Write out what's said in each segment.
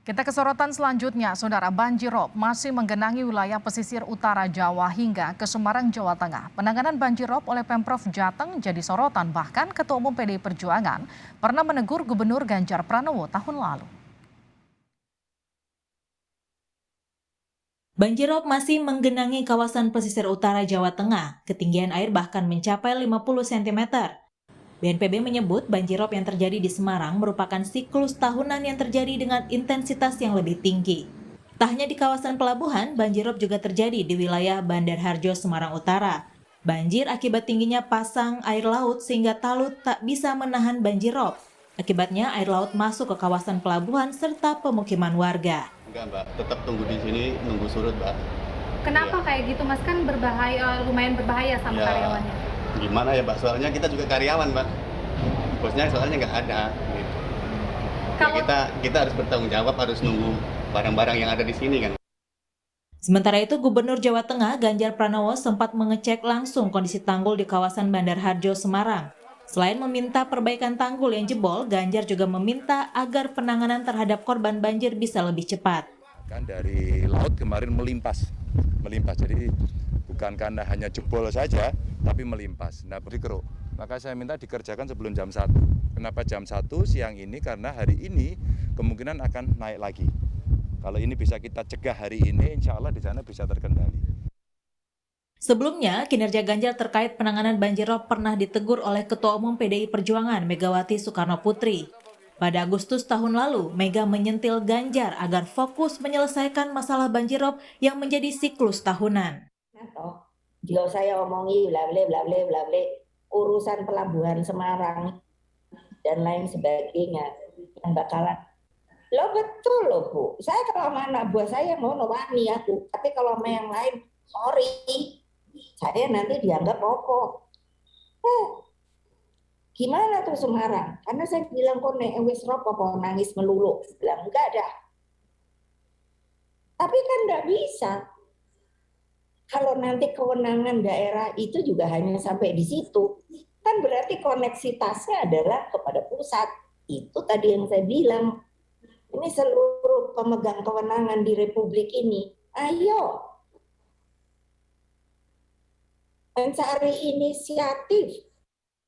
Kita ke sorotan selanjutnya, Saudara. Banjirop masih menggenangi wilayah pesisir utara Jawa hingga ke Semarang, Jawa Tengah. Penanganan banjirop oleh Pemprov Jateng jadi sorotan, bahkan Ketua Umum PDI Perjuangan pernah menegur Gubernur Ganjar Pranowo tahun lalu. Banjirop masih menggenangi kawasan pesisir utara Jawa Tengah. Ketinggian air bahkan mencapai 50 cm. BNPB menyebut banjirop yang terjadi di Semarang merupakan siklus tahunan yang terjadi dengan intensitas yang lebih tinggi. Tak hanya di kawasan pelabuhan, banjirop juga terjadi di wilayah Bandar Harjo, Semarang Utara. Banjir akibat tingginya pasang air laut sehingga talut tak bisa menahan banjirop. Akibatnya air laut masuk ke kawasan pelabuhan serta pemukiman warga. Enggak, Mbak. Tetap tunggu di sini, nunggu surut, Mbak. Kenapa Iya. kayak gitu, Mas? Kan berbahaya, lumayan berbahaya sama Ya, karyawannya. gimana ya, Mbak? Soalnya kita juga karyawan, Mbak. Bosnya soalnya nggak ada. Gitu. Ya, Kalau kita harus bertanggung jawab, harus nunggu barang-barang yang ada di sini kan. Sementara itu, Gubernur Jawa Tengah Ganjar Pranowo sempat mengecek langsung kondisi tanggul di kawasan Bandar Harjo, Semarang. Selain meminta perbaikan tanggul yang jebol, Ganjar juga meminta agar penanganan terhadap korban banjir bisa lebih cepat. Kan dari laut kemarin melimpas. Jadi bukan karena hanya jebol saja, tapi melimpas. Nah, berkeruk. Maka saya minta dikerjakan sebelum jam 1. Kenapa jam 1 siang ini? Karena hari ini kemungkinan akan naik lagi. Kalau ini bisa kita cegah hari ini, insya Allah di sana bisa terkendali. Sebelumnya, kinerja Ganjar terkait penanganan banjirop pernah ditegur oleh Ketua Umum PDI Perjuangan Megawati Soekarno Putri. Pada Agustus tahun lalu, Mega menyentil Ganjar agar fokus menyelesaikan masalah banjirop yang menjadi siklus tahunan. Jika saya omongi bla urusan pelabuhan Semarang dan lain sebagainya yang bakalan lo betul loh Bu. Saya kalau sama anak buah saya mau wani aku, tapi kalau sama yang lain sorry, saya nanti dianggap pokok. Gimana tuh Semarang? Karena saya bilang kok nek wis ropo nangis melulu. Bilang enggak ada. Tapi kan enggak bisa. Kalau nanti kewenangan daerah itu juga hanya sampai di situ, kan berarti koneksitasnya adalah kepada pusat. Itu tadi yang saya bilang. Ini seluruh pemegang kewenangan di Republik ini, ayo mencari inisiatif.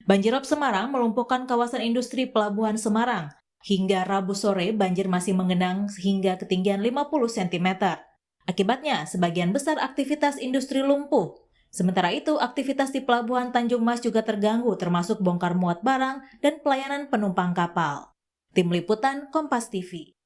Banjirop Semarang melumpuhkan kawasan industri pelabuhan Semarang. Hingga Rabu sore, banjir masih menggenang hingga ketinggian 50 cm. Akibatnya, sebagian besar aktivitas industri lumpuh. Sementara itu, aktivitas di Pelabuhan Tanjung Mas juga terganggu, termasuk bongkar muat barang dan pelayanan penumpang kapal. Tim Liputan Kompas TV.